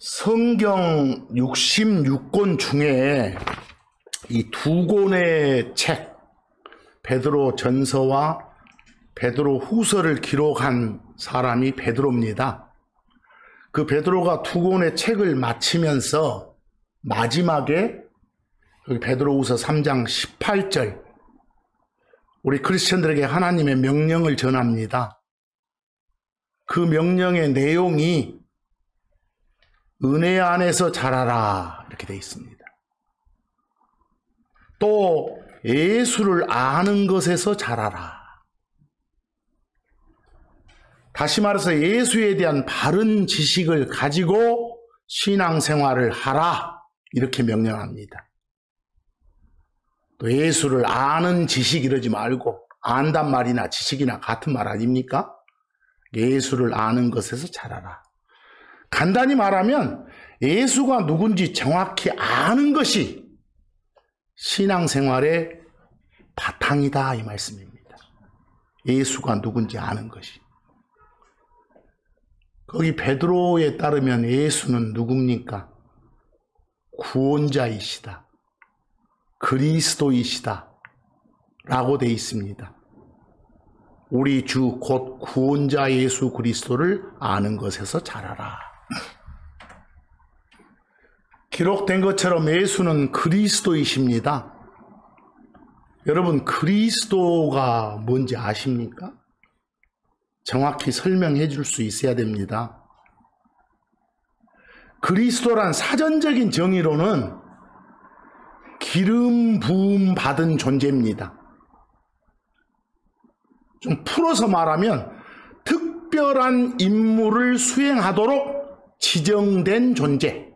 성경 66권 중에 이 두 권의 책, 베드로 전서와 베드로 후서를 기록한 사람이 베드로입니다. 그 베드로가 두 권의 책을 마치면서 마지막에 여기 베드로후서 3장 18절 우리 크리스천들에게 하나님의 명령을 전합니다. 그 명령의 내용이 은혜 안에서 자라라 이렇게 되어 있습니다. 또 예수를 아는 것에서 자라라. 다시 말해서 예수에 대한 바른 지식을 가지고 신앙생활을 하라 이렇게 명령합니다. 또 예수를 아는 지식 이러지 말고 안단 말이나 지식이나 같은 말 아닙니까? 예수를 아는 것에서 자라라. 간단히 말하면 예수가 누군지 정확히 아는 것이 신앙생활의 바탕이다 이 말씀입니다. 예수가 누군지 아는 것이. 거기 베드로에 따르면 예수는 누굽니까? 구원자이시다. 그리스도이시다. 라고 되어 있습니다. 우리 주 곧 구원자 예수 그리스도를 아는 것에서 자라라. 기록된 것처럼 예수는 그리스도이십니다. 여러분, 그리스도가 뭔지 아십니까? 정확히 설명해 줄 수 있어야 됩니다. 그리스도란 사전적인 정의로는 기름 부음 받은 존재입니다. 좀 풀어서 말하면 특별한 임무를 수행하도록 지정된 존재.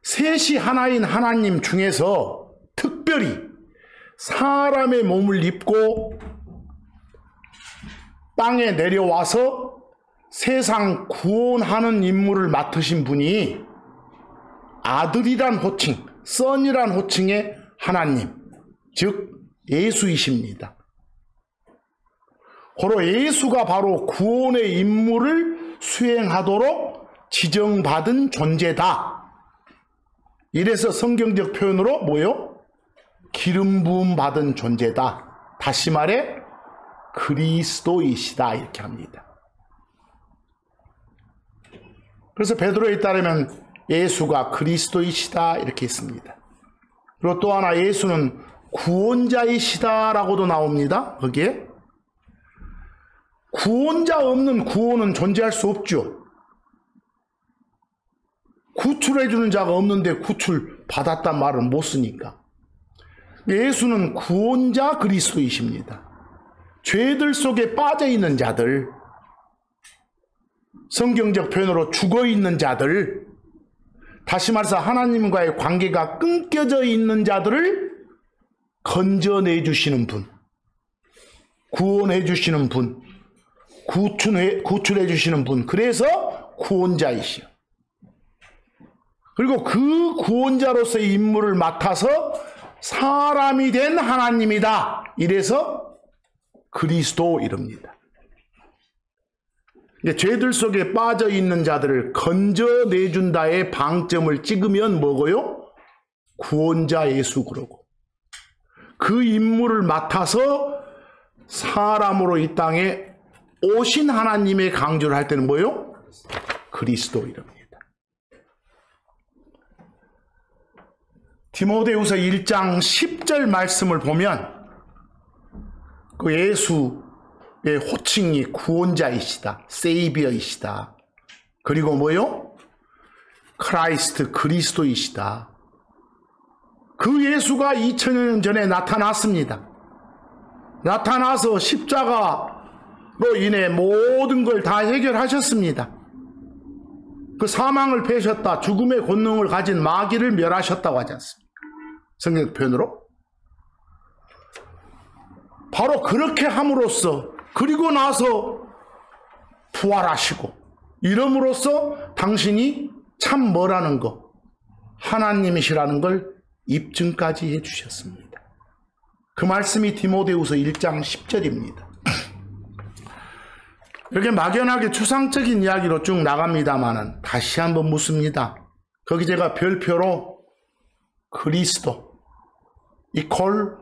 셋이 하나인 하나님 중에서 특별히 사람의 몸을 입고 땅에 내려와서 세상 구원하는 임무를 맡으신 분이 아들이란 호칭, 선이란 호칭의 하나님, 즉 예수이십니다. 고로 예수가 바로 구원의 임무를 수행하도록 지정받은 존재다. 이래서 성경적 표현으로 뭐요? 기름 부음 받은 존재다. 다시 말해 그리스도이시다 이렇게 합니다. 그래서 베드로에 따르면 예수가 그리스도이시다 이렇게 했습니다. 그리고 또 하나 예수는 구원자이시다라고도 나옵니다. 거기에 구원자 없는 구원은 존재할 수 없죠. 구출해 주는 자가 없는데 구출 받았단 말은 못 쓰니까. 예수는 구원자 그리스도이십니다. 죄들 속에 빠져 있는 자들, 성경적 표현으로 죽어 있는 자들, 다시 말해서 하나님과의 관계가 끊겨져 있는 자들을 건져내 주시는 분, 구원해 주시는 분, 구출해 주시는 분, 그래서 구원자이시오. 그리고 그 구원자로서의 임무를 맡아서 사람이 된 하나님이다. 이래서 그리스도 이럽니다. 죄들 속에 빠져 있는 자들을 건져내준다의 방점을 찍으면 뭐고요? 구원자 예수 그러고 그 임무를 맡아서 사람으로 이 땅에 오신 하나님의 강조를 할 때는 뭐요? 그리스도 이럽니다. 디모데후서 1장 10절 말씀을 보면 그 예수의 호칭이 구원자이시다, 세이비어이시다. 그리고 뭐요? 크라이스트, 그리스도이시다. 그 예수가 2000년 전에 나타났습니다. 나타나서 십자가로 인해 모든 걸 다 해결하셨습니다. 그 사망을 패셨다, 죽음의 권능을 가진 마귀를 멸하셨다고 하지 않습니까? 성경 표현으로. 바로 그렇게 함으로써, 그리고 나서 부활하시고 이름으로써 당신이 참 뭐라는 거, 하나님이시라는 걸 입증까지 해주셨습니다. 그 말씀이 디모데후서 1장 10절입니다. 이렇게 막연하게 추상적인 이야기로 쭉 나갑니다만은 다시 한번 묻습니다. 거기 제가 별표로 그리스도 이퀄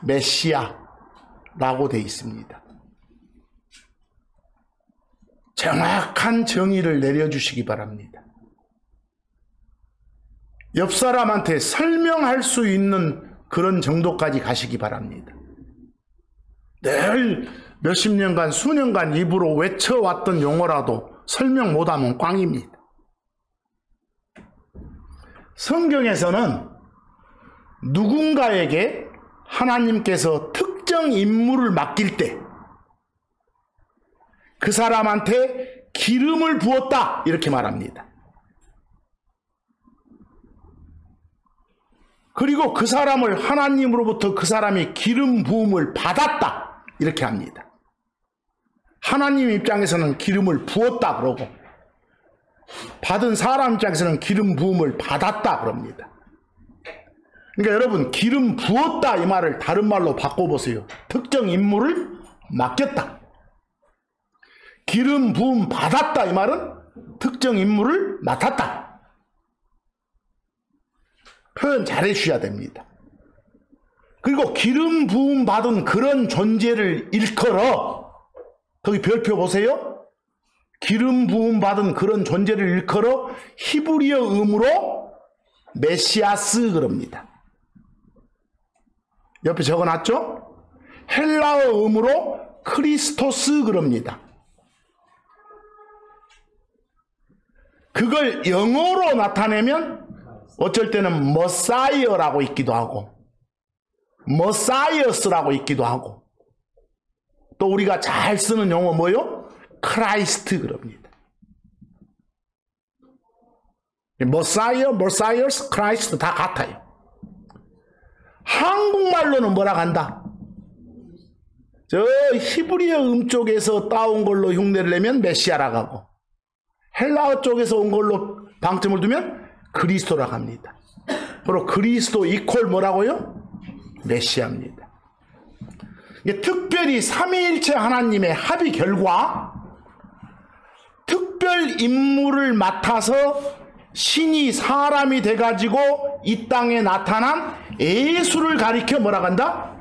메시아라고 되어 있습니다. 정확한 정의를 내려주시기 바랍니다. 옆 사람한테 설명할 수 있는 그런 정도까지 가시기 바랍니다. 늘 몇십 년간 수년간 입으로 외쳐왔던 용어라도 설명 못하면 꽝입니다. 성경에서는 누군가에게 하나님께서 특정 임무를 맡길 때 그 사람한테 기름을 부었다 이렇게 말합니다. 그리고 그 사람을 하나님으로부터 그 사람이 기름 부음을 받았다 이렇게 합니다. 하나님 입장에서는 기름을 부었다 그러고 받은 사람 입장에서는 기름 부음을 받았다 그럽니다. 그러니까 여러분 기름 부었다 이 말을 다른 말로 바꿔보세요. 특정 임무를 맡겼다. 기름 부음 받았다 이 말은 특정 임무를 맡았다. 표현 잘 해주셔야 됩니다. 그리고 기름 부음 받은 그런 존재를 일컬어 거기 별표 보세요. 기름 부음 받은 그런 존재를 일컬어 히브리어 음으로 메시아스 그럽니다. 옆에 적어놨죠? 헬라어 음으로 크리스토스 그럽니다. 그걸 영어로 나타내면 어쩔 때는 머사이어라고 있기도 하고 머사이어스라고 있기도 하고 또 우리가 잘 쓰는 용어 뭐요? 크라이스트 그럽니다. 머사이어, 머사이어스, 크라이스트 다 같아요. 한국말로는 뭐라 한다? 저 히브리어 쪽에서 따온 걸로 흉내를 내면 메시아라고 하고 헬라어 쪽에서 온 걸로 방점을 두면 그리스도라고 합니다. 바로 그리스도 이퀄 뭐라고요? 메시아입니다. 특별히 삼위일체 하나님의 합의 결과 특별 임무를 맡아서 신이 사람이 돼가지고 이 땅에 나타난 예수를 가리켜 뭐라고 한다?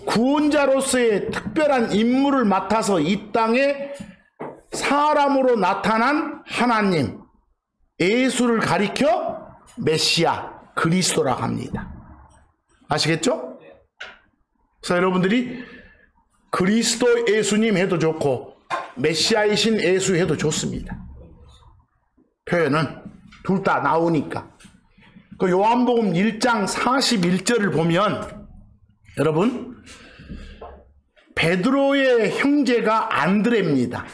구원자로서의 특별한 임무를 맡아서 이 땅에 사람으로 나타난 하나님 예수를 가리켜 메시아 그리스도라고 합니다. 아시겠죠? 그래서 여러분들이 그리스도 예수님 해도 좋고 메시아이신 예수 해도 좋습니다. 표현은 둘 다 나오니까. 그 요한복음 1장 41절을 보면 여러분 베드로의 형제가 안드레입니다.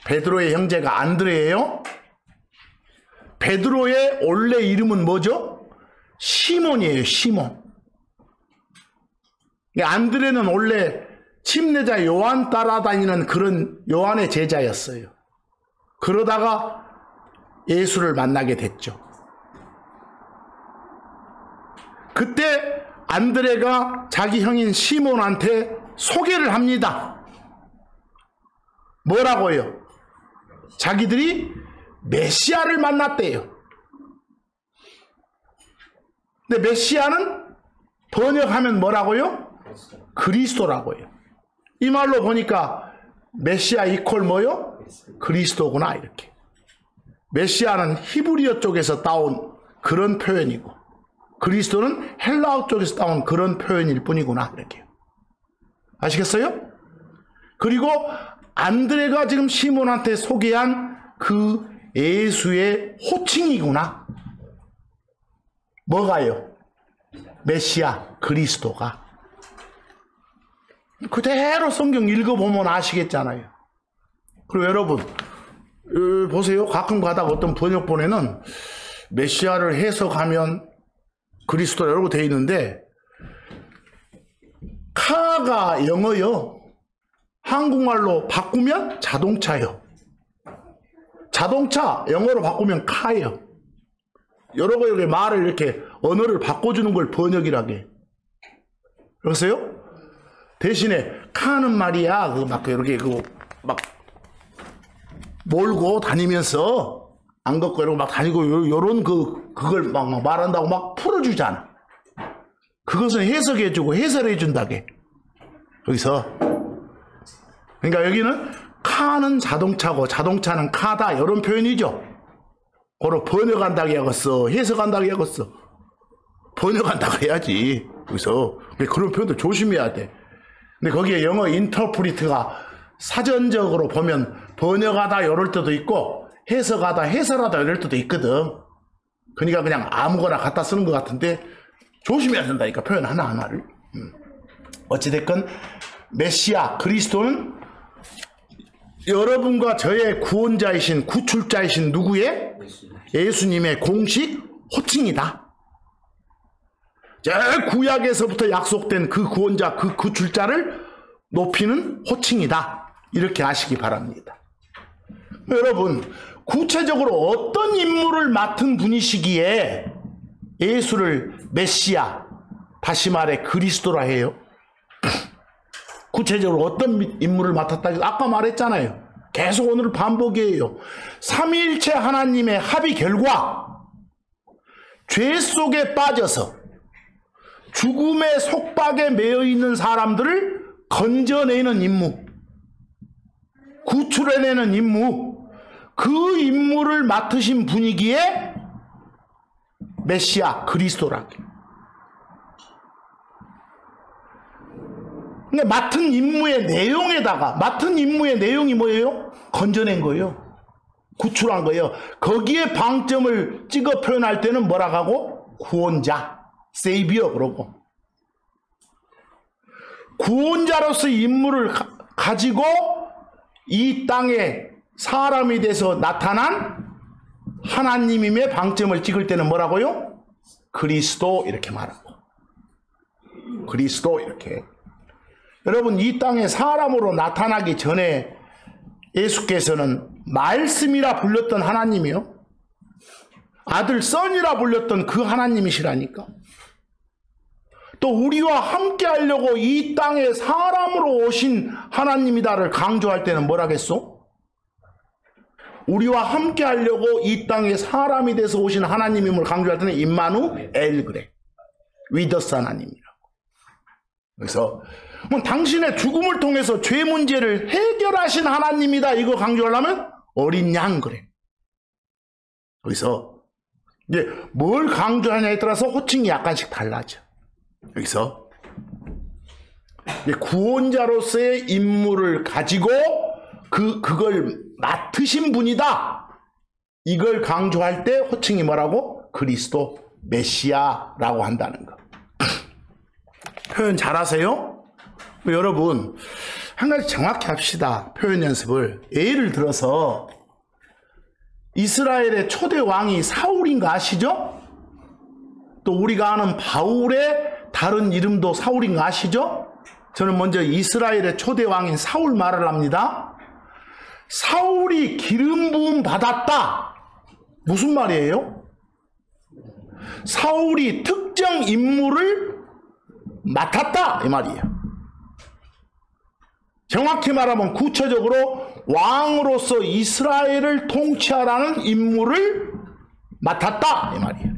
베드로의 형제가 안드레예요. 베드로의 원래 이름은 뭐죠? 시몬이에요. 시몬. 안드레는 원래 침례자 요한 따라다니는 그런 요한의 제자였어요. 그러다가 예수를 만나게 됐죠. 그때 안드레가 자기 형인 시몬한테 소개를 합니다. 뭐라고요? 자기들이 메시아를 만났대요. 근데 메시아는 번역하면 뭐라고요? 그리스도라고요. 이 말로 보니까 메시아 이퀄 뭐요? 그리스도구나 이렇게. 메시아는 히브리어 쪽에서 따온 그런 표현이고 그리스도는 헬라어 쪽에서 따온 그런 표현일 뿐이구나 이렇게. 아시겠어요? 그리고 안드레가 지금 시몬한테 소개한 그 예수의 호칭이구나. 뭐가요? 메시아 그리스도가. 그대로 성경 읽어보면 아시겠잖아요. 그리고 여러분 보세요. 가끔 가다가 어떤 번역본에는 메시아를 해석하면 그리스도라고 되어 있는데 카가 영어요. 한국말로 바꾸면 자동차요. 자동차 영어로 바꾸면 카예요. 여러 가지 말을 이렇게 언어를 바꿔주는 걸 번역이라게. 그러세요? 대신에 칸은 말이야 막 이렇게 막 몰고 다니면서 안 걷고 이러고 막 다니고 요런 그걸 막 말한다고 막 풀어주잖아. 그것은 해석해주고 해설해준다게. 여기서 그러니까 여기는 카는 자동차고 자동차는 카다 이런 표현이죠. 그걸 번역한다고 하겠어, 해석한다고 하겠어. 번역한다고 해야지. 그래서 그런 표현도 조심해야 돼. 근데 거기에 영어 인터프리트가 사전적으로 보면 번역하다 이럴 때도 있고 해석하다 해설하다 이럴 때도 있거든. 그러니까 그냥 아무거나 갖다 쓰는 것 같은데 조심해야 된다니까, 표현 하나하나를. 어찌됐건 메시아 그리스도는 여러분과 저의 구원자이신 구출자이신 누구의? 예수님의 공식 호칭이다. 저 구약에서부터 약속된 그 구원자, 그 구출자를 높이는 호칭이다. 이렇게 아시기 바랍니다. 여러분, 구체적으로 어떤 임무를 맡은 분이시기에 예수를 메시아, 다시 말해 그리스도라 해요? 구체적으로 어떤 임무를 맡았다? 아까 말했잖아요. 계속 오늘 반복이에요. 삼위일체 하나님의 합의 결과 죄 속에 빠져서 죽음의 속박에 매여 있는 사람들을 건져내는 임무, 구출해내는 임무, 그 임무를 맡으신 분이기에 메시아 그리스도라. 근데 맡은 임무의 내용에다가, 맡은 임무의 내용이 뭐예요? 건져낸 거예요. 구출한 거예요. 거기에 방점을 찍어 표현할 때는 뭐라고 하고? 구원자, 세이비어 그러고. 구원자로서의 임무를 가지고 이 땅에 사람이 돼서 나타난 하나님임의 방점을 찍을 때는 뭐라고요? 그리스도 이렇게 말하고. 그리스도 이렇게. 여러분, 이 땅에 사람으로 나타나기 전에 예수께서는 말씀이라 불렸던 하나님이요, 아들 선이라 불렸던 그 하나님이시라니까. 또 우리와 함께 하려고 이 땅에 사람으로 오신 하나님이다를 강조할 때는 뭐라겠소? 우리와 함께 하려고 이 땅에 사람이 돼서 오신 하나님임을 강조할 때는 임마누엘 그래. 위더스 하나님이라고. 그래서 뭐 당신의 죽음을 통해서 죄 문제를 해결하신 하나님이다 이거 강조하려면 어린 양 그래. 여기서 이제 뭘 강조하냐에 따라서 호칭이 약간씩 달라져. 여기서 이제 구원자로서의 임무를 가지고 그걸 맡으신 분이다 이걸 강조할 때 호칭이 뭐라고? 그리스도 메시아라고 한다는 거. 표현 잘하세요? 여러분, 한 가지 정확히 합시다. 표현 연습을. 예를 들어서 이스라엘의 초대 왕이 사울인 거 아시죠? 또 우리가 아는 바울의 다른 이름도 사울인 거 아시죠? 저는 먼저 이스라엘의 초대 왕인 사울 말을 합니다. 사울이 기름 부음 받았다. 무슨 말이에요? 사울이 특정 임무를 맡았다 이 말이에요. 정확히 말하면 구체적으로 왕으로서 이스라엘을 통치하라는 임무를 맡았다 이 말이에요.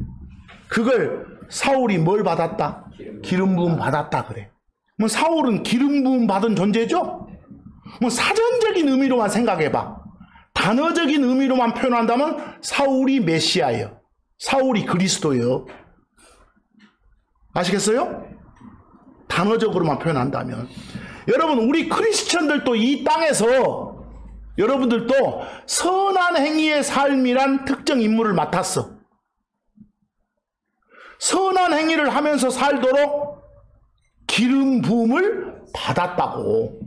그걸 사울이 뭘 받았다? 기름 부음 받았다 그래. 뭐 사울은 기름 부음 받은 존재죠? 뭐 사전적인 의미로만 생각해봐. 단어적인 의미로만 표현한다면 사울이 메시아예요. 사울이 그리스도예요. 아시겠어요? 단어적으로만 표현한다면. 여러분, 우리 크리스천들도 이 땅에서 여러분들도 선한 행위의 삶이란 특정 임무를 맡았어. 선한 행위를 하면서 살도록 기름 부음을 받았다고.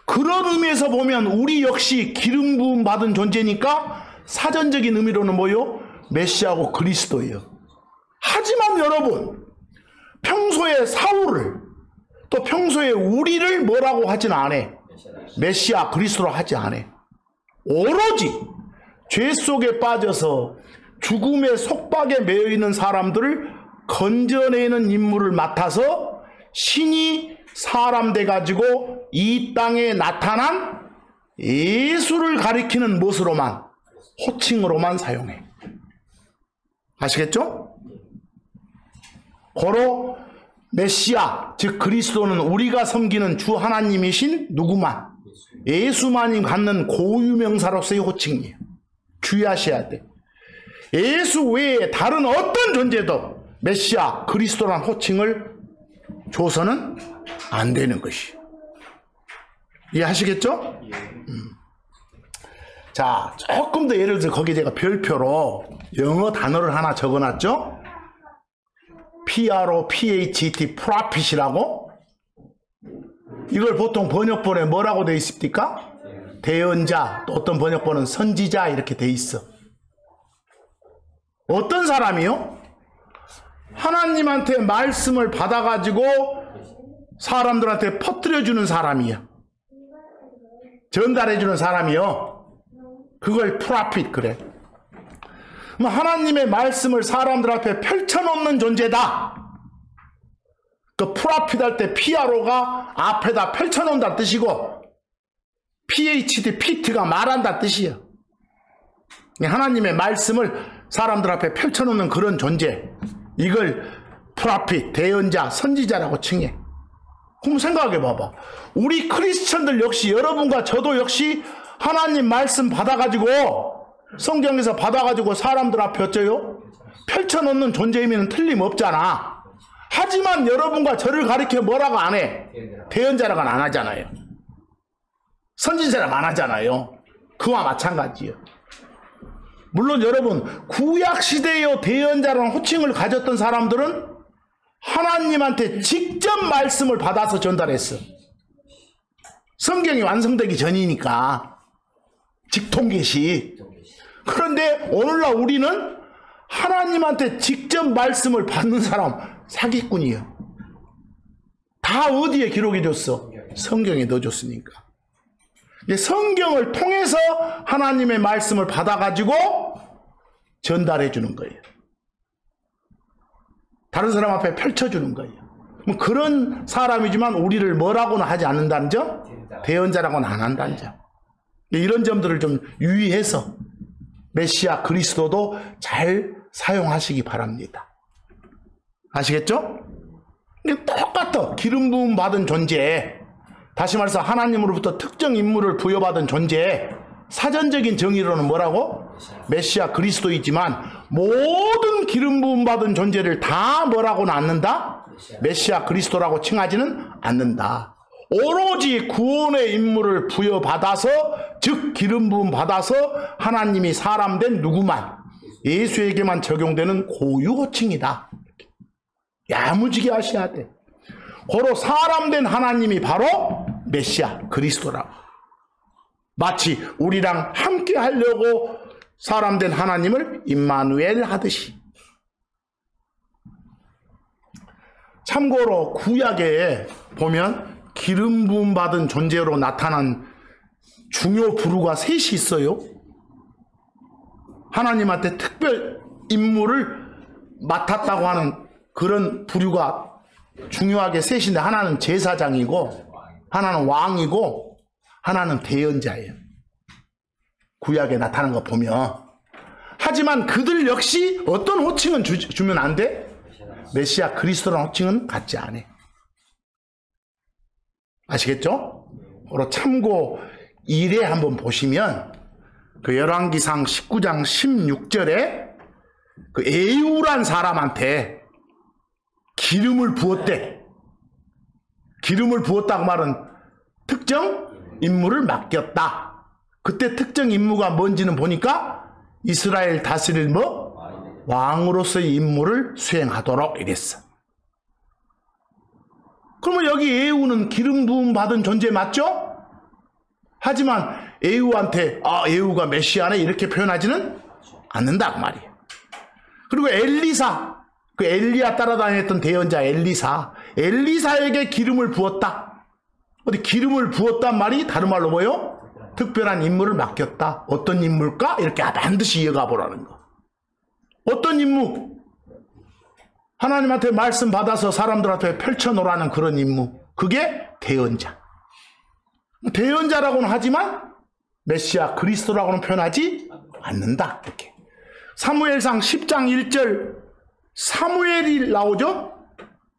그런 의미에서 보면 우리 역시 기름 부음 받은 존재니까 사전적인 의미로는 뭐요? 메시아고 그리스도예요. 하지만 여러분, 평소에 사울을 또 평소에 우리를 뭐라고 하진 않아. 메시아 그리스도로 하지 않아. 오로지 죄 속에 빠져서 죽음의 속박에 매여 있는 사람들을 건져내는 임무를 맡아서 신이 사람 돼가지고 이 땅에 나타난 예수를 가리키는 무엇으로만? 호칭으로만 사용해. 아시겠죠? 고로 메시아, 즉 그리스도는 우리가 섬기는 주 하나님이신 누구만, 예수만이 갖는 고유명사로서의 호칭이에요. 주의하셔야 돼. 예수 외에 다른 어떤 존재도 메시아, 그리스도란 호칭을 줘서는 안 되는 것이에요. 이해하시겠죠? 자, 조금 더 예를 들어 거기에 제가 별표로 영어 단어를 하나 적어놨죠? PROPHET, 프로핏이라고. 이걸 보통 번역본에 뭐라고 되어 있습니까? 대언자, 또 어떤 번역본은 선지자 이렇게 되어 있어. 어떤 사람이요? 하나님한테 말씀을 받아가지고 사람들한테 퍼뜨려주는 사람이야. 전달해주는 사람이요. 그걸 프로핏 그래. 하나님의 말씀을 사람들 앞에 펼쳐놓는 존재다. 그 프로핏 할 때 PRO가 앞에다 펼쳐놓는다 뜻이고, PHD, PT가 말한다 뜻이야. 하나님의 말씀을 사람들 앞에 펼쳐놓는 그런 존재, 이걸 프로핏, 대언자, 선지자라고 칭해. 그럼 생각해 봐봐. 우리 크리스천들 역시, 여러분과 저도 역시 하나님 말씀 받아가지고, 성경에서 받아가지고 사람들 앞에 어째요? 펼쳐놓는 존재이면 틀림없잖아. 하지만 여러분과 저를 가리켜 뭐라고 안 해? 대언자라고는 안 하잖아요. 선지자라고 안 하잖아요. 그와 마찬가지예요. 물론 여러분, 구약시대의 대언자라는 호칭을 가졌던 사람들은 하나님한테 직접 말씀을 받아서 전달했어. 성경이 완성되기 전이니까. 직통계시. 그런데 오늘날 우리는 하나님한테 직접 말씀을 받는 사람 사기꾼이에요. 다 어디에 기록해줬어? 성경에 넣어줬으니까. 성경을 통해서 하나님의 말씀을 받아가지고 전달해주는 거예요. 다른 사람 앞에 펼쳐주는 거예요. 그런 사람이지만 우리를 뭐라고는 하지 않는다는 점? 대언자라고는 안 한다는 점. 이런 점들을 좀 유의해서 메시아 그리스도도 잘 사용하시기 바랍니다. 아시겠죠? 똑같아. 기름 부음 받은 존재, 다시 말해서 하나님으로부터 특정 인물을 부여받은 존재, 사전적인 정의로는 뭐라고? 메시아 그리스도이지만 모든 기름 부음 받은 존재를 다 뭐라고는 않는다? 메시아 그리스도라고 칭하지는 않는다. 오로지 구원의 임무를 부여받아서, 즉 기름 부음 받아서 하나님이 사람 된 누구만, 예수에게만 적용되는 고유 호칭이다. 야무지게 하셔야 돼. 고로 사람 된 하나님이 바로 메시아 그리스도라고. 마치 우리랑 함께 하려고 사람 된 하나님을 임마누엘 하듯이. 참고로 구약에 보면 기름 부음 받은 존재로 나타난 중요 부류가 셋이 있어요. 하나님한테 특별 임무를 맡았다고 하는 그런 부류가 중요하게 셋인데, 하나는 제사장이고, 하나는 왕이고, 하나는 대언자예요. 구약에 나타난 거 보면. 하지만 그들 역시 어떤 호칭은 주면 안 돼? 메시아 그리스도라는 호칭은 갖지 않아. 아시겠죠? 그리고 참고 1에 한번 보시면 그 열왕기상 19장 16절에 그 에우란 사람한테 기름을 부었대. 기름을 부었다고 말은 특정 임무를 맡겼다. 그때 특정 임무가 뭔지는 보니까 이스라엘 다스릴 왕으로서의 임무를 수행하도록 이랬어. 그러면 여기 에우는 기름 부음 받은 존재 맞죠? 하지만 에우한테 에우가 메시아네 이렇게 표현하지는 않는다 그 말이에요. 그리고 엘리사, 그 엘리야 따라다녔던 대언자 엘리사에게 기름을 부었다. 어디 기름을 부었단 말이 다른 말로 뭐예요? 특별한 임무를 맡겼다. 어떤 임무일까? 이렇게 반드시 이어가 보라는 거. 어떤 임무? 하나님한테 말씀 받아서 사람들한테 펼쳐놓으라는 그런 임무. 그게 대언자. 대언자라고는 하지만 메시아 그리스도라고는 표현하지 않는다. 이렇게. 사무엘상 10장 1절 사무엘이 나오죠.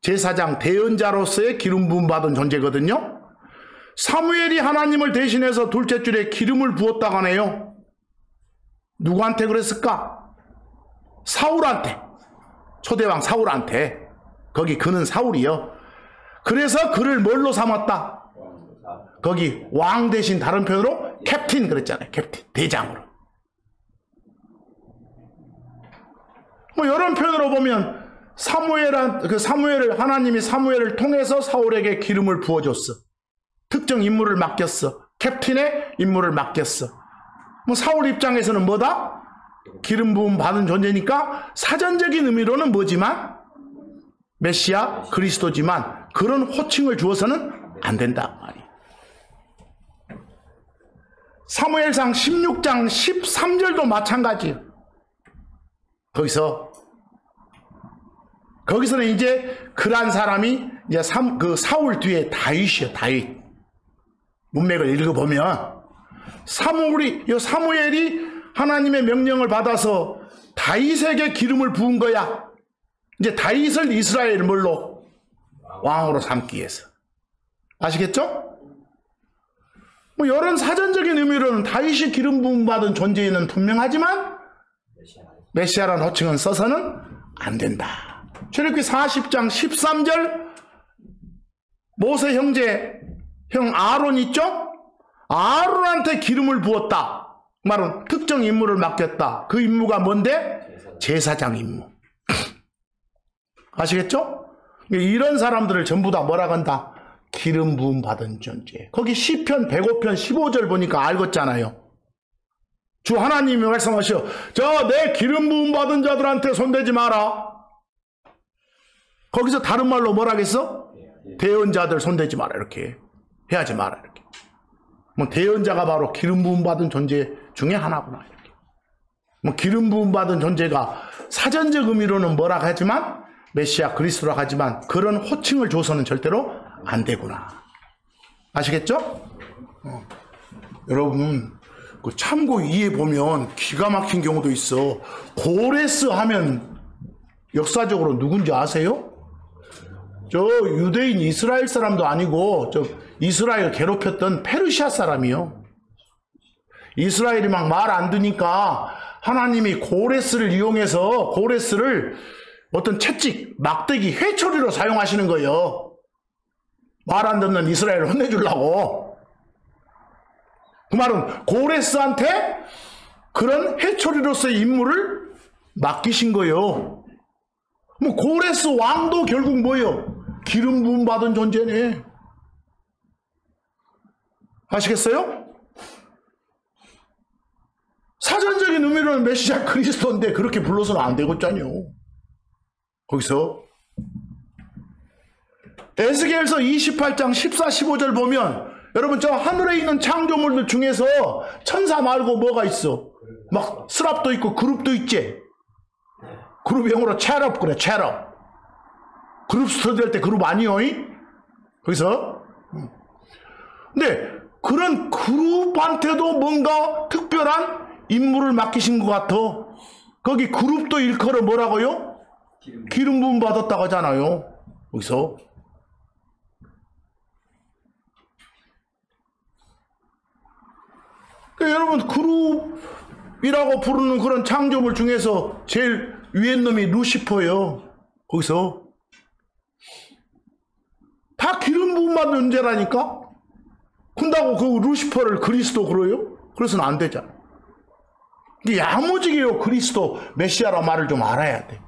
제사장 대언자로서의 기름 부음 받은 존재거든요. 사무엘이 하나님을 대신해서 둘째 줄에 기름을 부었다고 하네요. 누구한테 그랬을까? 사울한테. 초대왕 사울한테. 거기 그는 사울이요. 그래서 그를 뭘로 삼았다? 거기 왕 대신 다른 표현으로 캡틴 그랬잖아요. 캡틴. 대장으로. 뭐 이런 표현으로 보면 사무엘을 하나님이 사무엘을 통해서 사울에게 기름을 부어줬어. 특정 임무를 맡겼어. 캡틴의 임무를 맡겼어. 뭐 사울 입장에서는 뭐다? 기름 부음 받은 존재니까 사전적인 의미로는 뭐지만 메시아 그리스도지만 그런 호칭을 주어서는 안 된다 말이에요. 사무엘상 16장 13절도 마찬가지예요. 거기서는 이제 그런 사람이 이제 그 사울 뒤에 다윗이요. 다윗. 문맥을 읽어보면 사무엘이 하나님의 명령을 받아서 다윗에게 기름을 부은 거야. 이제 다윗을 이스라엘 뭘로? 왕으로 삼기 위해서. 아시겠죠? 뭐 이런 사전적인 의미로는 다윗이 기름 부음 받은 존재는 분명하지만 메시아라는 호칭은 써서는 안 된다. 출애굽기 40장 13절 모세 형 아론 있죠? 아론한테 기름을 부었다. 말은 특정 임무를 맡겼다. 그 임무가 뭔데? 제사장 임무. 아시겠죠? 이런 사람들을 전부 다 뭐라 한다? 기름 부음 받은 존재. 거기 시편 105편 15절 보니까 알겠잖아요. 주 하나님이 말씀하셔. 내 기름 부음 받은 자들한테 손대지 마라. 거기서 다른 말로 뭐라 하겠어? 대언자들 손대지 마라. 이렇게 해야지 마라. 이렇게. 뭐 대언자가 바로 기름 부음 받은 존재 중에 하나구나. 이렇게. 뭐 기름 부음 받은 존재가 사전적 의미로는 뭐라 하지만 메시아 그리스도라 하지만 그런 호칭을 줘서는 절대로 안 되구나. 아시겠죠? 여러분 그 참고 2에 보면 기가 막힌 경우도 있어. 고레스 하면 역사적으로 누군지 아세요? 저 유대인 이스라엘 사람도 아니고 저 이스라엘 괴롭혔던 페르시아 사람이요. 이스라엘이 막 말 안 듣니까 하나님이 고레스를 이용해서 고레스를 어떤 채찍, 막대기, 회초리로 사용하시는 거예요. 말 안 듣는 이스라엘을 혼내주려고. 그 말은 고레스한테 그런 회초리로서의 임무를 맡기신 거예요. 뭐 고레스 왕도 결국 뭐예요? 기름 부음 받은 존재네. 아시겠어요? 사전적인 의미로는 메시아 그리스도인데 그렇게 불러서는 안 되겠잖아요. 거기서 에스겔서 28장 14, 15절 보면 여러분 저 하늘에 있는 창조물들 중에서 천사 말고 뭐가 있어? 막 스랍도 있고 그룹도 있지. 그룹 영어로 체럽 그래. 체럽. 그룹 스터디 할 때 그룹 아니요? 거기서 근데 그런 그룹한테도 뭔가 특별한 임무를 맡기신 것 같아. 거기 그룹도 일컬어 뭐라고요? 기름 부음 받았다고 하잖아요. 거기서 여러분 그룹이라고 부르는 그런 창조물 중에서 제일 위에 놈이 루시퍼예요. 거기서 다 기름 부음 받은 존재라니까. 근다고 그 루시퍼를 그리스도 그래요? 그래서는 안 되잖아. 이게 야무지게요. 그리스도 메시아라 말을 좀 알아야 돼.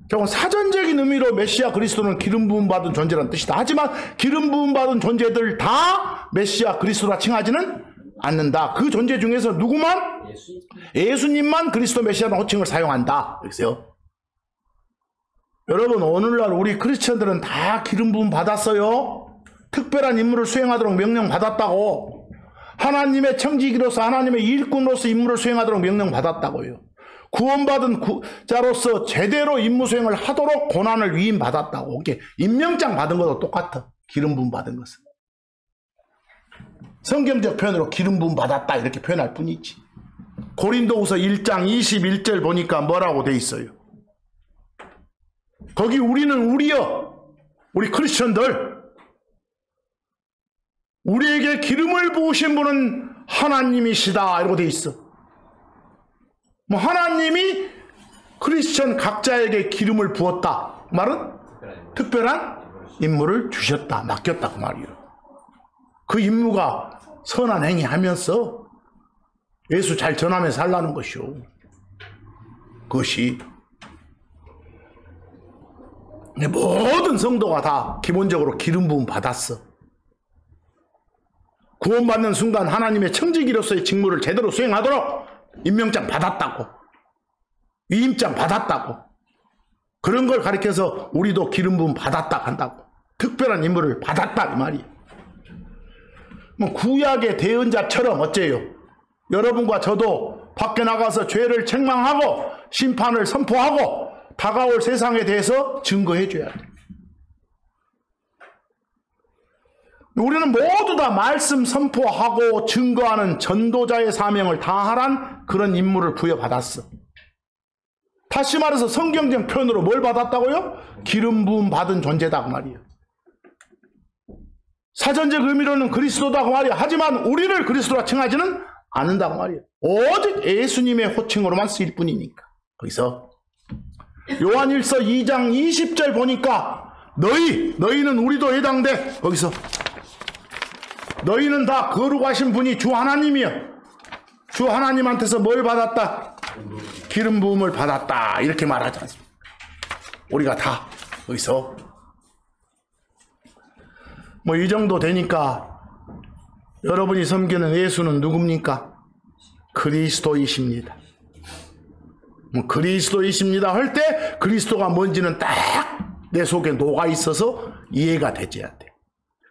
결국 사전적인 의미로 메시아 그리스도는 기름 부음 받은 존재라는 뜻이다. 하지만 기름 부음 받은 존재들 다 메시아 그리스도라 칭하지는 않는다. 그 존재 중에서 누구만? 예수님만 그리스도 메시아라는 호칭을 사용한다. 그랬어요. 여러분 오늘날 우리 크리스천들은 다 기름 부음 받았어요. 특별한 임무를 수행하도록 명령 받았다고. 하나님의 청지기로서 하나님의 일꾼으로서 임무를 수행하도록 명령 받았다고요. 구원받은 자로서 제대로 임무 수행을 하도록 고난을 위임받았다고. 이게 임명장 받은 것도 똑같아. 기름 부음 받은 것은. 성경적 표현으로 기름 부음 받았다 이렇게 표현할 뿐이지. 고린도후서 1장 21절 보니까 뭐라고 돼 있어요? 거기 우리는 우리 크리스천들, 우리에게 기름을 부으신 분은 하나님이시다 이러고 돼 있어. 뭐 하나님이 크리스천 각자에게 기름을 부었다 말은 특별한 임무를 주셨다, 맡겼다 그 말이에요. 그 임무가 선한 행위 하면서 예수 잘 전하면서 살라는 것이요. 그것이 모든 성도가 다 기본적으로 기름 부음 받았어. 구원받는 순간 하나님의 청지기로서의 직무를 제대로 수행하도록 임명장 받았다고, 위임장 받았다고, 그런 걸 가리켜서 우리도 기름 부음 받았다 한다고, 특별한 임무를 받았다 이 말이에요. 뭐 구약의 대언자처럼 어째요? 여러분과 저도 밖에 나가서 죄를 책망하고 심판을 선포하고 다가올 세상에 대해서 증거해 줘야 돼. 우리는 모두 다 말씀 선포하고 증거하는 전도자의 사명을 다하란 그런 임무를 부여받았어. 다시 말해서 성경적 표현으로 뭘 받았다고요? 기름 부음 받은 존재다 그 말이에요. 사전적 의미로는 그리스도다 그 말이에요. 하지만 우리를 그리스도라 칭하지는 않는다 그 말이에요. 오직 예수님의 호칭으로만 쓰일 뿐이니까. 거기서 요한일서 2장 20절 보니까 너희는 우리도 해당돼. 거기서 너희는 다 거룩하신 분이 주 하나님이여. 주 하나님한테서 뭘 받았다? 기름 부음을 받았다 이렇게 말하지 않습니까? 우리가 다 거기서 뭐 이 정도 되니까 여러분이 섬기는 예수는 누굽니까? 그리스도이십니다. 뭐 그리스도이십니다 할 때 그리스도가 뭔지는 딱 내 속에 녹아 있어서 이해가 되져야 돼.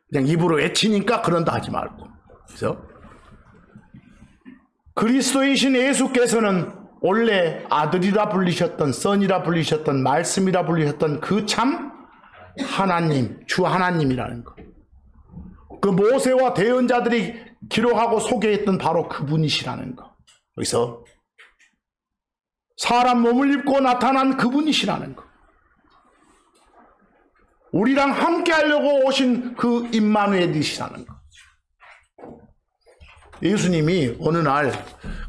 그냥 입으로 외치니까 그런다 하지 말고. 그래서 그리스도이신 예수께서는 원래 아들이라 불리셨던, 선이라 불리셨던, 말씀이라 불리셨던 그 참 하나님, 주 하나님이라는 거. 그 모세와 대언자들이 기록하고 소개했던 바로 그분이시라는 거. 여기서 사람 몸을 입고 나타난 그분이시라는 거. 우리랑 함께 하려고 오신 그 임마누엘이시라는 거. 예수님이 어느 날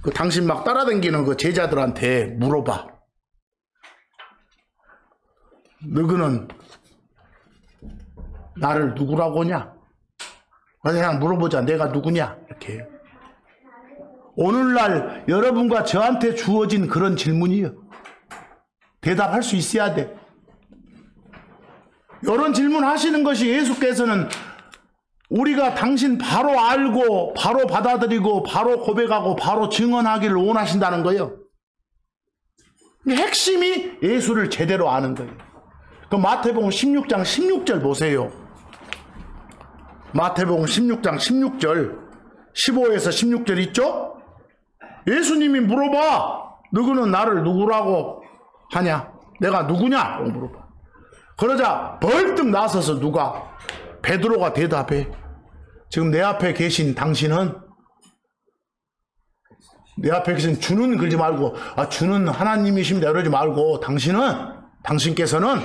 그 당신 막 따라다니는 그 제자들한테 물어봐. 너희는 나를 누구라고 하냐? 그냥 물어보자. 내가 누구냐? 이렇게. 오늘날 여러분과 저한테 주어진 그런 질문이에요. 대답할 수 있어야 돼. 이런 질문 하시는 것이 예수께서는 우리가 당신 바로 알고 바로 받아들이고 바로 고백하고 바로 증언하기를 원하신다는 거예요. 핵심이 예수를 제대로 아는 거예요. 그 마태복음 16장 16절 보세요. 마태복음 16장 16절 15에서 16절 있죠? 예수님이 물어봐. 너희는 나를 누구라고 하냐? 내가 누구냐? 물어봐. 그러자 벌떡 나서서 누가? 베드로가 대답해. 지금 내 앞에 계신 당신은, 내 앞에 계신 주는 그러지 말고, 주는 하나님이십니다 이러지 말고, 당신께서는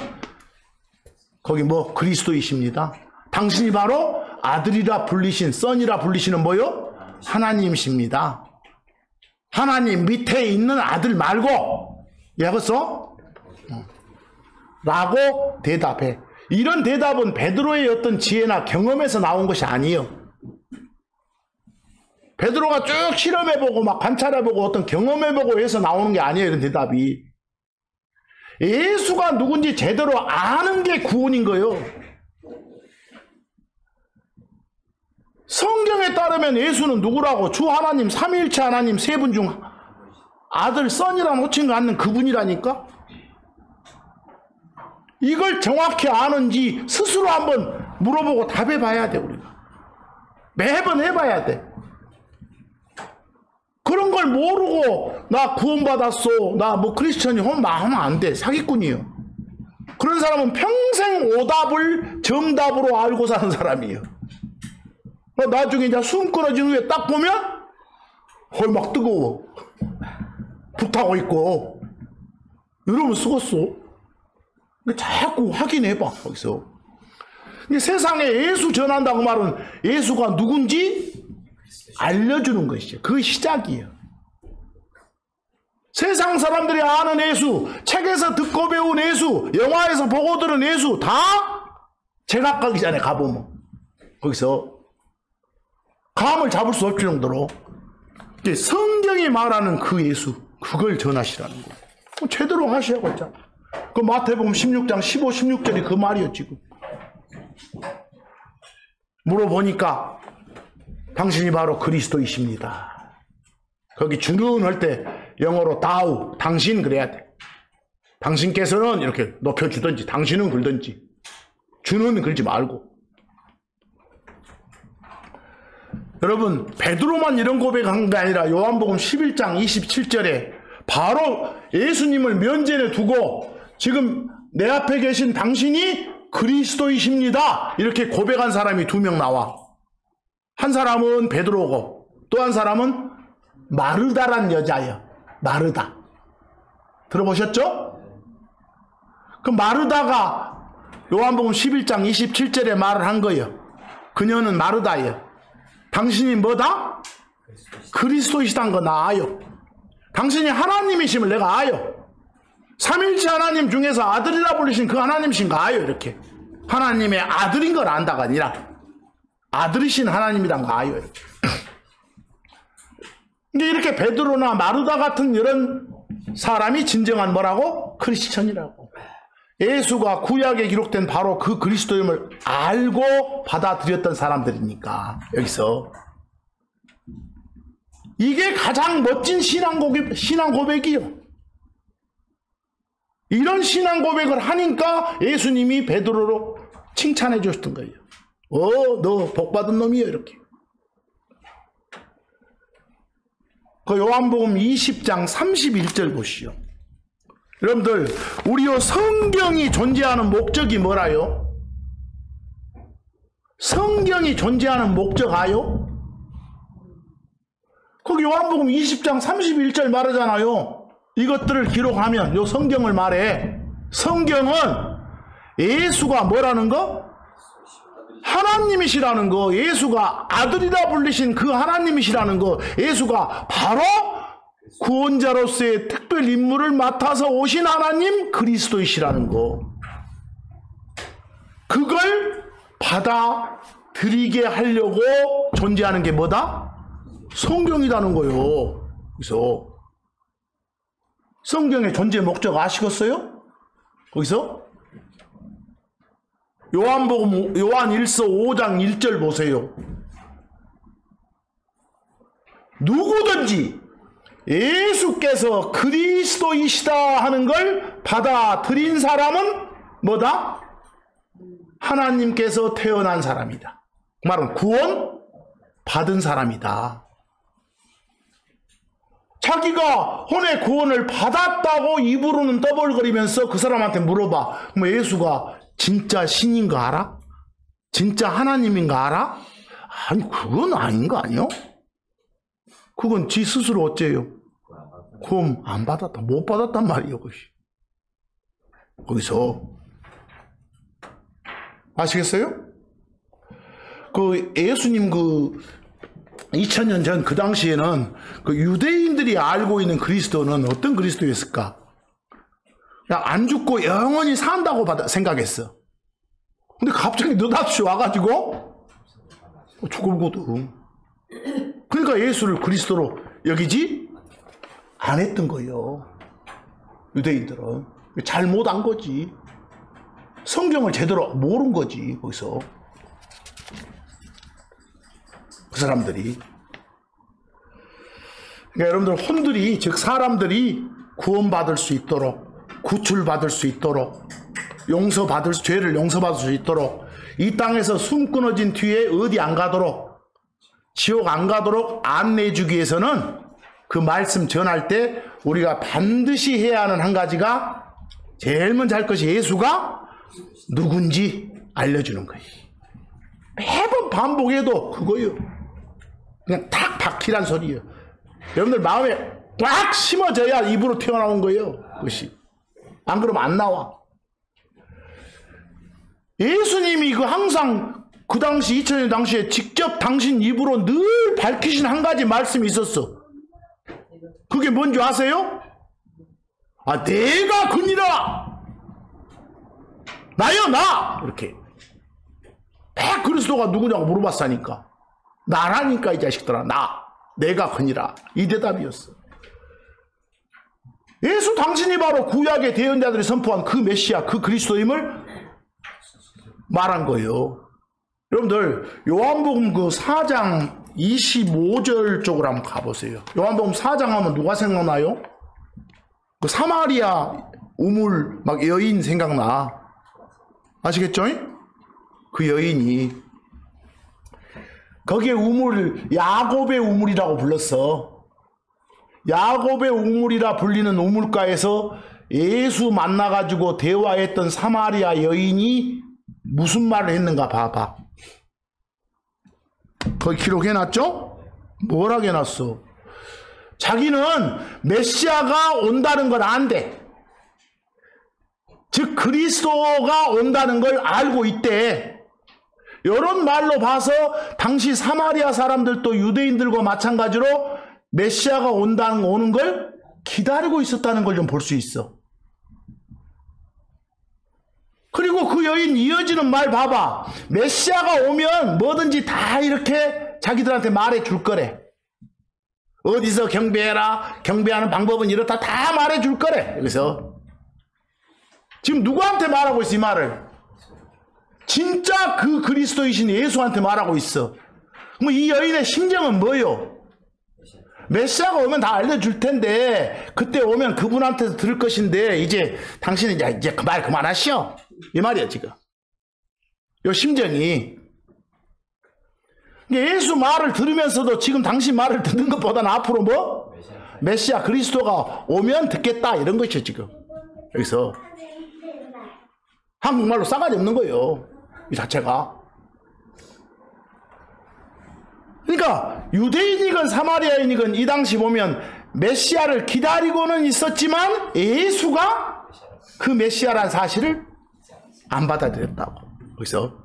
거기 뭐 그리스도이십니다. 당신이 바로 아들이라 불리신, 선이라 불리시는 뭐요? 하나님이십니다. 하나님 밑에 있는 아들 말고, 이해하겠어? 라고 대답해. 이런 대답은 베드로의 어떤 지혜나 경험에서 나온 것이 아니에요. 베드로가 쭉 실험해보고 막 관찰해보고 어떤 경험해보고 해서 나오는 게 아니에요. 이런 대답이. 예수가 누군지 제대로 아는 게 구원인 거예요. 성경에 따르면 예수는 누구라고? 주 하나님, 삼위일체 하나님 세 분 중 아들, 선이라는 호칭을 갖는 그분이라니까? 이걸 정확히 아는지 스스로 한번 물어보고 답해봐야 돼, 우리가. 매번 해봐야 돼. 그런 걸 모르고, 나 구원받았어, 나 뭐 크리스천이 하면 안 돼. 사기꾼이에요. 그런 사람은 평생 오답을 정답으로 알고 사는 사람이에요. 나중에 이제 숨 끊어진 후에 딱 보면 헐 막 뜨거워. 불타고 있고 이러면 쓰겄어. 자꾸 확인해봐 거기서. 세상에 예수 전한다고 말은 예수가 누군지 알려주는 것이죠. 그 시작이에요. 세상 사람들이 아는 예수, 책에서 듣고 배운 예수, 영화에서 보고 들은 예수 다 제각각 전에 가보면 거기서 감을 잡을 수 없을 정도로 성경이 말하는 그 예수, 그걸 전하시라는 거예요. 제대로 하셔야 겠죠. 그 마태복음 16장 15, 16절이 그 말이에요. 지금 물어보니까 당신이 바로 그리스도이십니다. 거기 주는 할 때 영어로 다우, 당신 그래야 돼. 당신께서는 이렇게 높여주든지 당신은 글든지 주는 글지 말고. 여러분 베드로만 이런 고백한 게 아니라 요한복음 11장 27절에 바로 예수님을 면전에 두고 지금 내 앞에 계신 당신이 그리스도이십니다. 이렇게 고백한 사람이 2명 나와. 한 사람은 베드로고 또 한 사람은 마르다란 여자예요. 마르다. 들어보셨죠? 그 마르다가 요한복음 11장 27절에 말을 한 거예요. 그녀는 마르다예요. 당신이 뭐다? 그리스도이시다는 거 나 아요. 당신이 하나님이심을 내가 아요. 삼일째 하나님 중에서 아들이라 불리신 그 하나님이신 거 아요. 이렇게 하나님의 아들인 걸 안다가 아니라 아들이신 하나님이란 거 아요. 이렇게 베드로나 마르다 같은 이런 사람이 진정한 뭐라고? 크리스천이라고. 예수가 구약에 기록된 바로 그 그리스도임을 알고 받아들였던 사람들이니까 여기서 이게 가장 멋진 신앙 고백이요. 이런 신앙 고백을 하니까 예수님이 베드로로 칭찬해 주셨던 거예요. 너 복받은 놈이야 이렇게. 그 요한복음 20장 31절 보시오. 여러분들 우리 성경이 존재하는 목적이 뭐라요? 성경이 존재하는 목적 아요? 거기 요한복음 20장 31절 말하잖아요. 이것들을 기록하면 요 성경을 말해. 성경은 예수가 뭐라는 거? 하나님이시라는 거. 예수가 아들이라 불리신 그 하나님이시라는 거. 예수가 바로 구원자로서의 특별 임무를 맡아서 오신 하나님 그리스도이시라는 거. 그걸 받아들이게 하려고 존재하는 게 뭐다? 성경이라는 거요. 그래서 성경의 존재 목적 아시겠어요? 거기서 요한복음 요한 1서 5장 1절 보세요. 누구든지 예수께서 그리스도이시다 하는 걸 받아들인 사람은 뭐다? 하나님께서 태어난 사람이다. 그 말은 구원 받은 사람이다. 자기가 혼의 구원을 받았다고 입으로는 떠벌거리면서 그 사람한테 물어봐. 그럼 예수가 진짜 신인 거 알아? 진짜 하나님인 거 알아? 아니 그건 아닌 거 아니요? 그건 지 스스로 어째요? 그럼 안 받았다. 못 받았단 말이에요. 그것이. 거기서 아시겠어요? 그 예수님 그 2000년 전 그 당시에는 그 유대인들이 알고 있는 그리스도는 어떤 그리스도였을까? 그냥 안 죽고 영원히 산다고 생각했어. 근데 갑자기 느닷없이 와가지고 죽을거든. 그러니까 예수를 그리스도로 여기지 안 했던 거예요. 유대인들은 잘못 안 거지. 성경을 제대로 모른 거지. 거기서 그 사람들이. 그러니까 여러분들 혼들이 즉 사람들이 구원받을 수 있도록 구출받을 수 있도록 죄를 용서받을 수 있도록 이 땅에서 숨 끊어진 뒤에 어디 안 가도록 지옥 안 가도록 안내해 주기 위해서는 그 말씀 전할 때 우리가 반드시 해야 하는 한 가지가 제일 먼저 할 것이 예수가 누군지 알려주는 거예요. 매번 반복해도 그거요. 그냥 탁 박히란 소리예요. 여러분들 마음에 꽉 심어져야 입으로 튀어나온 거예요. 그것이. 안 그러면 안 나와. 예수님이 그 항상 그 당시 2000년 당시에 직접 당신 입으로 늘 밝히신 한 가지 말씀이 있었어. 그게 뭔지 아세요? 아, 내가 그니라. 나요, 나. 이렇게. 그리스도가 누구냐고 물어봤으니까. 나라니까, 이 자식들아. 나. 내가 그니라. 이 대답이었어. 예수 당신이 바로 구약의 대언자들이 선포한 그 메시아, 그 그리스도임을 말한 거예요. 여러분들 요한복음 그 4장 25절 쪽으로 한번 가보세요. 요한복음 4장 하면 누가 생각나요? 그 사마리아 우물 막 여인 생각나. 아시겠죠? 그 여인이 거기에 우물 야곱의 우물이라고 불렀어. 야곱의 우물이라 불리는 우물가에서 예수 만나가지고 대화했던 사마리아 여인이 무슨 말을 했는가 봐봐. 거기 기록해놨죠? 뭐라고 해놨어? 자기는 메시아가 온다는 걸 안대. 즉 그리스도가 온다는 걸 알고 있대. 이런 말로 봐서 당시 사마리아 사람들도 유대인들과 마찬가지로 메시아가 오는 걸 기다리고 있었다는 걸 좀 볼 수 있어. 그리고 그 여인 이어지는 말 봐봐. 메시아가 오면 뭐든지 다 이렇게 자기들한테 말해 줄 거래. 어디서 경배해라. 경배하는 방법은 이렇다. 다 말해 줄 거래. 여기서 지금 누구한테 말하고 있어 이 말을? 진짜 그 그리스도이신 예수한테 말하고 있어. 그럼 이 여인의 심정은 뭐요? 메시아가 오면 다 알려줄 텐데 그때 오면 그분한테서 들을 것인데 이제 당신은 이제 그 말 그만하시오. 이 말이야 지금. 요 심정이. 예수 말을 들으면서도 지금 당신 말을 듣는 것보다는 앞으로 뭐? 메시아 그리스도가 오면 듣겠다 이런 것이죠 지금. 여기서 한국말로 싸가지 없는 거예요. 이 자체가. 그러니까 유대인이건 사마리아인이건 이 당시 보면 메시아를 기다리고는 있었지만 예수가 그 메시아란 사실을 안 받아들였다고. 그래서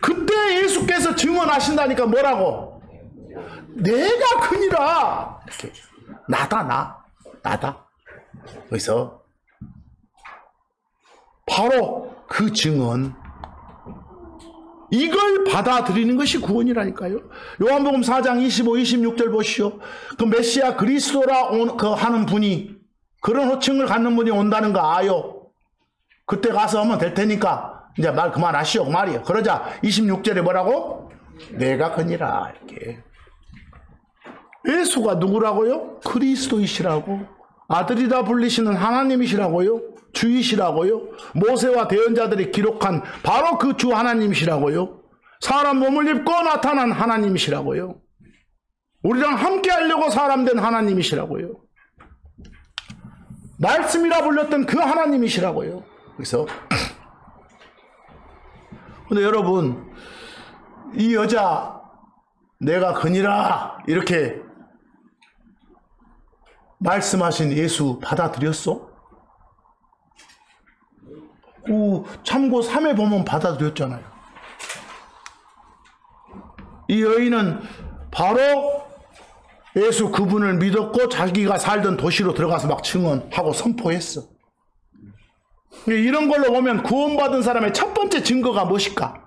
그때 예수께서 증언하신다니까 뭐라고? 내가 그니라. 이렇게 나다. 그래서 바로 그 증언 이걸 받아들이는 것이 구원이라니까요. 요한복음 4장 25, 26절 보시오. 그 메시아 그리스도라 하는 분이 그런 호칭을 갖는 분이 온다는 거 아요. 그때 가서 하면 될 테니까 이제 말 그만하시오 그 말이에요. 그러자 26절에 뭐라고? 내가 그니라. 이렇게. 예수가 누구라고요? 그리스도이시라고. 아들이라 불리시는 하나님이시라고요. 주이시라고요. 모세와 대언자들이 기록한 바로 그 주 하나님이시라고요. 사람 몸을 입고 나타난 하나님이시라고요. 우리랑 함께 하려고 사람 된 하나님이시라고요. 말씀이라 불렸던 그 하나님이시라고요. 그래서 근데 여러분 이 여자 내가 그니라 이렇게 말씀하신 예수 받아들였어? 참고 3회 보면 받아들였잖아요. 이 여인은 바로 예수 그분을 믿었고 자기가 살던 도시로 들어가서 막 증언하고 선포했어. 이런 걸로 보면 구원받은 사람의 첫 번째 증거가 무엇일까?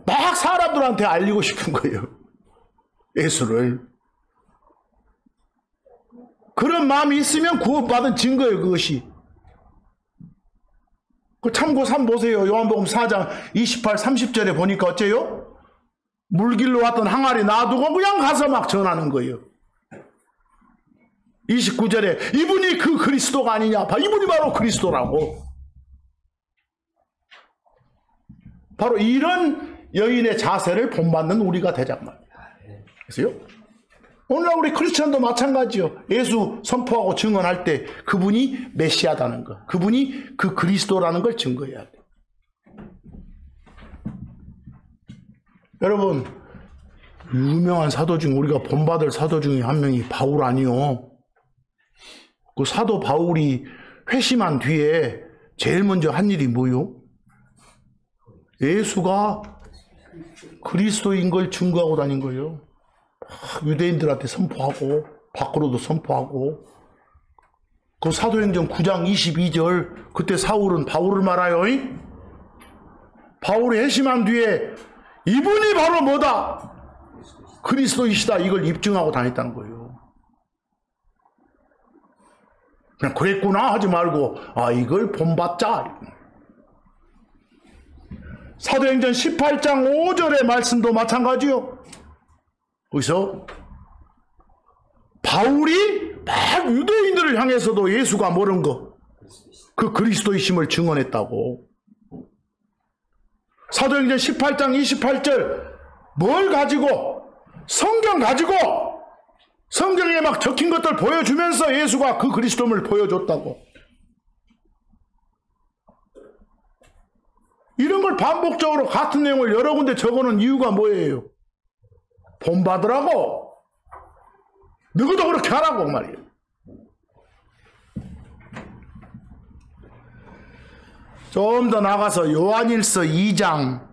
막 사람들한테 알리고 싶은 거예요. 예수를. 그런 마음이 있으면 구원받은 증거예요. 그것이. 그 참고 3 보세요. 요한복음 4장 28, 30절에 보니까 어째요? 물길로 왔던 항아리 놔두고 그냥 가서 막 전하는 거예요. 29절에 이분이 그 그리스도가 아니냐. 이분이 바로 그리스도라고. 바로 이런 여인의 자세를 본받는 우리가 되자고 말입니다. 그래서요. 오늘날 우리 크리스천도 마찬가지요. 예수 선포하고 증언할 때 그분이 메시아다는 것, 그분이 그 그리스도라는 걸 증거해야 돼. 여러분, 유명한 사도 중 우리가 본받을 사도 중에 한 명이 바울 아니요? 그 사도 바울이 회심한 뒤에 제일 먼저 한 일이 뭐요? 예수가 그리스도인 걸 증거하고 다닌 거예요. 유대인들한테 선포하고 밖으로도 선포하고. 그 사도행전 9장 22절 그때 사울은 바울을 말하여 바울이 회심한 뒤에 이분이 바로 뭐다? 그리스도이시다. 이걸 입증하고 다녔다는 거예요. 그냥 그랬구나 하지 말고 이걸 본받자. 사도행전 18장 5절의 말씀도 마찬가지요. 거기서 바울이 막 유대인들을 향해서도 예수가 모른 거, 그 그리스도이심을 증언했다고. 사도행전 18장 28절 뭘 가지고? 성경 가지고 성경에 막 적힌 것들 보여주면서 예수가 그 그리스도를 보여줬다고. 이런 걸 반복적으로 같은 내용을 여러 군데 적어놓은 이유가 뭐예요? 본받으라고. 누구도 그렇게 하라고 말이에요. 좀 더 나가서 요한일서 2장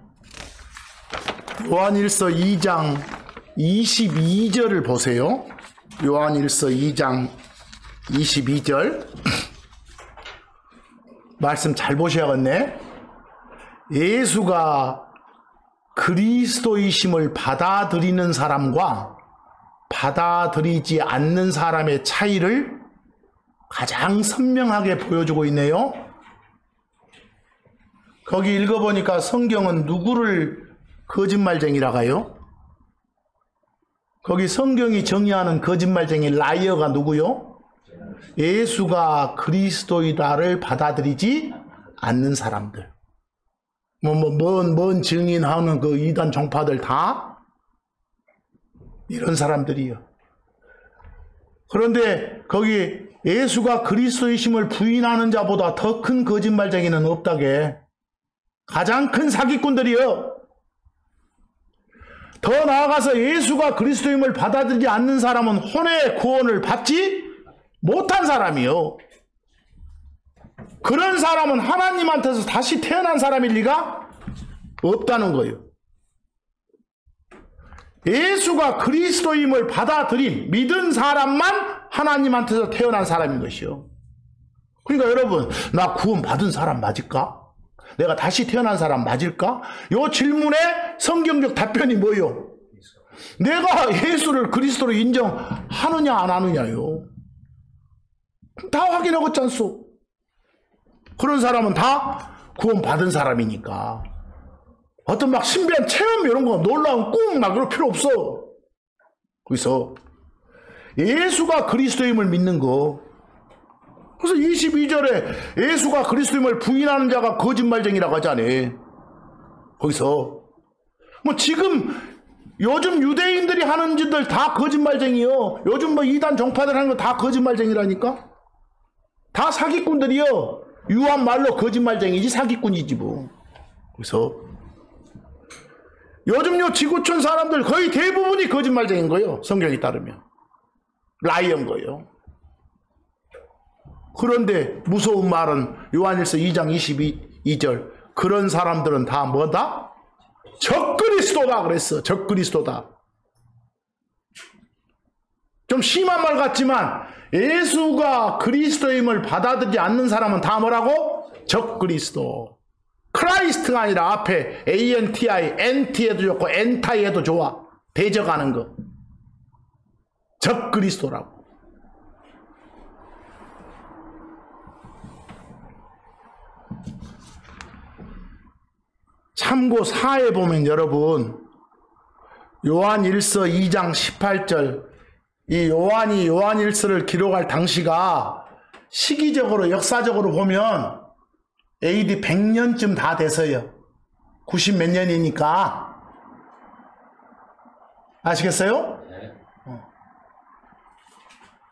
22절을 보세요. 요한일서 2장 22절 말씀 잘 보셔야겠네. 예수가 그리스도이심을 받아들이는 사람과 받아들이지 않는 사람의 차이를 가장 선명하게 보여주고 있네요. 거기 읽어보니까 성경은 누구를 거짓말쟁이라고 해요? 거기 성경이 정의하는 거짓말쟁이 라이어가 누구요? 예수가 그리스도이다를 받아들이지 않는 사람들. 뭔 증인하는 그 이단 종파들 다 이런 사람들이요. 그런데 거기 예수가 그리스도이심을 부인하는 자보다 더 큰 거짓말쟁이는 없다게. 가장 큰 사기꾼들이요. 더 나아가서 예수가 그리스도임을 받아들이지 않는 사람은 혼의 구원을 받지 못한 사람이요. 그런 사람은 하나님한테서 다시 태어난 사람일 리가 없다는 거예요. 예수가 그리스도임을 받아들인 믿은 사람만 하나님한테서 태어난 사람인 것이요. 그러니까 여러분, 나 구원 받은 사람 맞을까? 내가 다시 태어난 사람 맞을까? 이 질문에 성경적 답변이 뭐요? 내가 예수를 그리스도로 인정하느냐 안 하느냐요. 다 확인하고 있지 않소? 그런 사람은 다 구원 받은 사람이니까. 어떤 막 신비한 체험 이런 거 놀라운 꿈 막 그럴 필요 없어. 그래서 예수가 그리스도임을 믿는 거. 그래서 22절에 예수가 그리스도임을 부인하는 자가 거짓말쟁이라고 하잖아요. 거기서 뭐 지금 요즘 유대인들이 하는 짓들 다 거짓말쟁이요. 요즘 뭐 이단 종파들 하는 거 다 거짓말쟁이라니까. 다 사기꾼들이요. 유한 말로 거짓말쟁이지 사기꾼이지 뭐. 그래서 요즘 요 지구촌 사람들 거의 대부분이 거짓말쟁인 거예요. 성경에 따르면. 라이언 거예요. 그런데 무서운 말은 요한일서 2장 22절 그런 사람들은 다 뭐다? 적그리스도다 그랬어. 적그리스도다. 좀 심한 말 같지만 예수가 그리스도임을 받아들이지 않는 사람은 다 뭐라고? 적그리스도. 크라이스트가 아니라 앞에 ANTI, NT에도 좋고 엔타이에도 좋아. 대적하는 거. 적그리스도라고. 참고 4에 보면 여러분 요한일서 2장 18절 이 요한이 요한일서를 기록할 당시가 시기적으로 역사적으로 보면 AD 100년쯤 다 돼서요. 90 몇 년이니까 아시겠어요?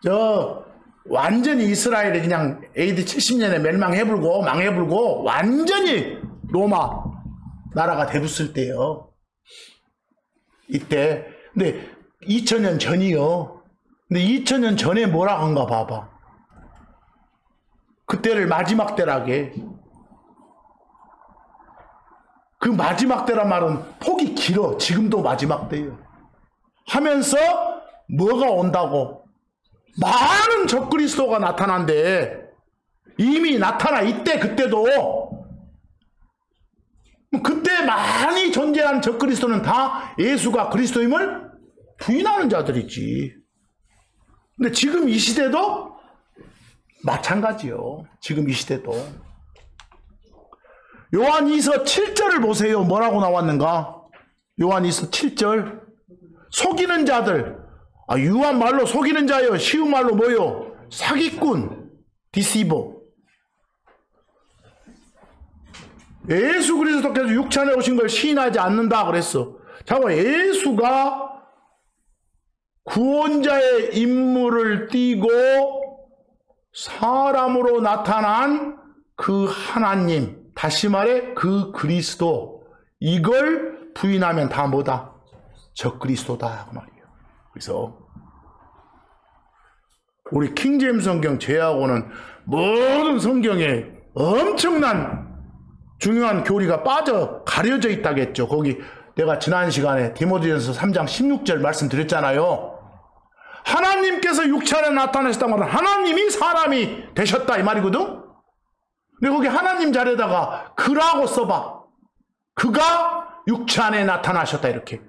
저 완전히 이스라엘이 그냥 AD 70년에 멸망해불고 망해불고 완전히 로마 나라가 대붙을 때요. 이때. 근데 2000년 전이요. 근데 2000년 전에 뭐라 한가 봐봐. 그때를 마지막 때라게. 그 마지막 때란 말은 폭이 길어. 지금도 마지막 때예요. 하면서 뭐가 온다고? 많은 적그리스도가 나타난대. 이미 나타나 있대. 그때도. 그때 많이 존재한 적그리스도는 다 예수가 그리스도임을 부인하는 자들이지. 근데 지금 이 시대도 마찬가지요. 지금 이 시대도. 요한 2서 7절을 보세요. 뭐라고 나왔는가? 요한 2서 7절. 속이는 자들. 유한 말로 속이는 자요. 쉬운 말로 뭐요? 사기꾼. 디시버. 예수 그리스도께서 육체에 오신 걸 시인하지 않는다 그랬어. 잠깐, 예수가 구원자의 임무를 띠고 사람으로 나타난 그 하나님, 다시 말해 그 그리스도, 이걸 부인하면 다 뭐다? 적그리스도다 그 말이에요. 그래서 우리 킹제임스 성경 제하고는 모든 성경에 엄청난 중요한 교리가 가려져 있다겠죠. 거기 내가 지난 시간에 디모데전서 3장 16절 말씀드렸잖아요. 하나님께서 육체 안에 나타나셨다고 하면 하나님이 사람이 되셨다 이 말이거든. 근데 거기 하나님 자리에다가 그라고 써봐. 그가 육체 안에 나타나셨다 이렇게.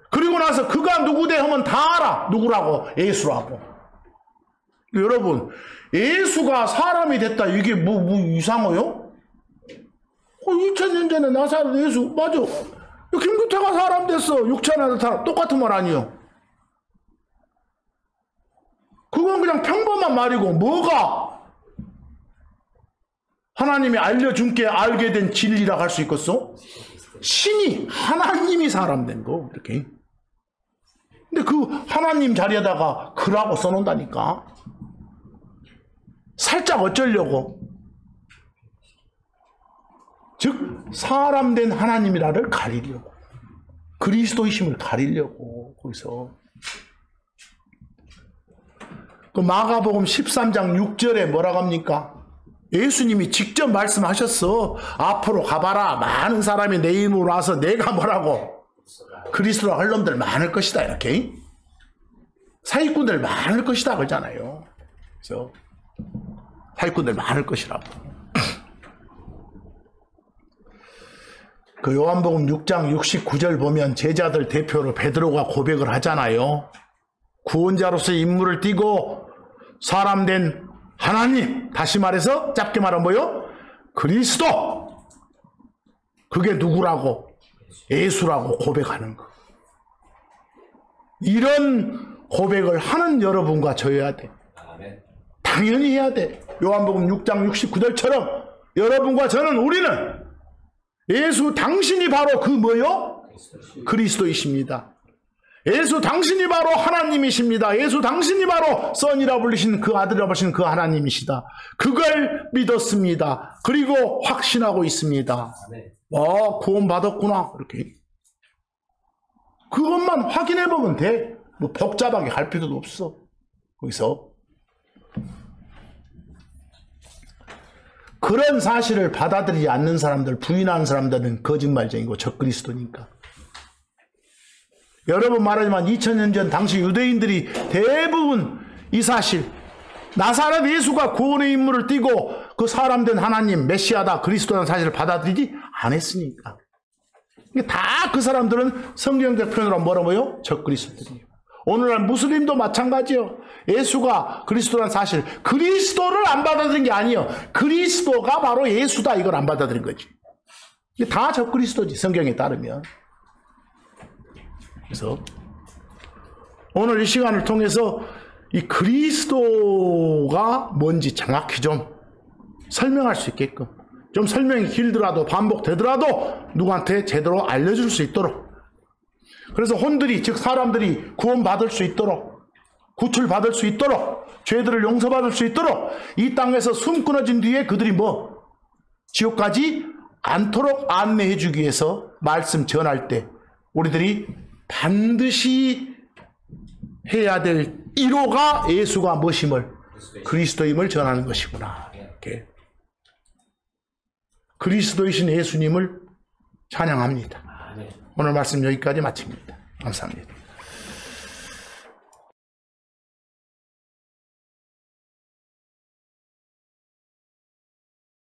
그리고 나서 그가 누구대 하면 다 알아. 누구라고? 예수라고. 여러분, 예수가 사람이 됐다 이게 뭐 이상해요? 2000년 전에 나사렛 예수 맞아. 김규태가 사람 됐어. 육체 안에 나타나. 똑같은 말 아니에요. 그건 그냥 평범한 말이고 뭐가 하나님이 알려준 게 알게 된 진리라고 할 수 있겠어? 신이 하나님이 사람 된 거 이렇게. 근데 그 하나님 자리에다가 그라고 써놓는다니까. 살짝 어쩌려고? 즉 사람 된 하나님이라를 가리려고. 그리스도이심을 가리려고. 거기서 그 마가복음 13장 6절에 뭐라고 합니까? 예수님이 직접 말씀하셨어. 앞으로 가봐라. 많은 사람이 내 이름으로 와서 내가 뭐라고? 그리스도라 할 놈들 많을 것이다. 이렇게. 사기꾼들 많을 것이다. 그러잖아요. 그래서 사기꾼들 많을 것이라고. 그 요한복음 6장 69절 보면 제자들 대표로 베드로가 고백을 하잖아요. 구원자로서의 임무를 띠고 사람 된 하나님, 다시 말해서 짧게 말하면 뭐요? 그리스도. 그게 누구라고? 예수라고 고백하는 거. 이런 고백을 하는 여러분과 저여야 돼. 당연히 해야 돼. 요한복음 6장 69절처럼 여러분과 저는, 우리는 예수 당신이 바로 그 뭐요? 그리스도이십니다. 예수 당신이 바로 하나님이십니다. 예수 당신이 바로 선이라 불리신 그 아들이라 불리신 그 하나님이시다. 그걸 믿었습니다. 그리고 확신하고 있습니다. 구원 받았구나. 이렇게. 그것만 확인해 보면 돼. 뭐 복잡하게 갈 필요도 없어. 거기서 그런 사실을 받아들이지 않는 사람들, 부인하는 사람들은 거짓말쟁이고 적그리스도니까. 여러분 말하지만 2000년 전 당시 유대인들이 대부분 이 사실, 나사렛 예수가 구원의 임무를 띠고 그 사람된 하나님, 메시아다, 그리스도라는 사실을 받아들이지 않았으니까. 다 그 사람들은 성경적 표현으로 뭐라고요? 적그리스도들이에요. 오늘날 무슬림도 마찬가지예요. 예수가 그리스도라는 사실, 그리스도를 안 받아들인 게 아니에요. 그리스도가 바로 예수다, 이걸 안 받아들인 거지. 이게 다 적그리스도지, 성경에 따르면. 그래서 오늘 이 시간을 통해서 이 그리스도가 뭔지 정확히 좀 설명할 수 있게끔, 좀 설명이 길더라도 반복되더라도 누구한테 제대로 알려줄 수 있도록, 그래서 혼들이, 즉 사람들이 구원받을 수 있도록, 구출받을 수 있도록, 죄들을 용서받을 수 있도록, 이 땅에서 숨 끊어진 뒤에 그들이 뭐 지옥까지 않도록 안내해 주기 위해서 말씀 전할 때 우리들이 반드시 해야 될 1호가 예수가 무엇임을 그리스도임을 전하는 것이구나. 이렇게. 그리스도이신 예수님을 찬양합니다. 오늘 말씀 여기까지 마칩니다. 감사합니다.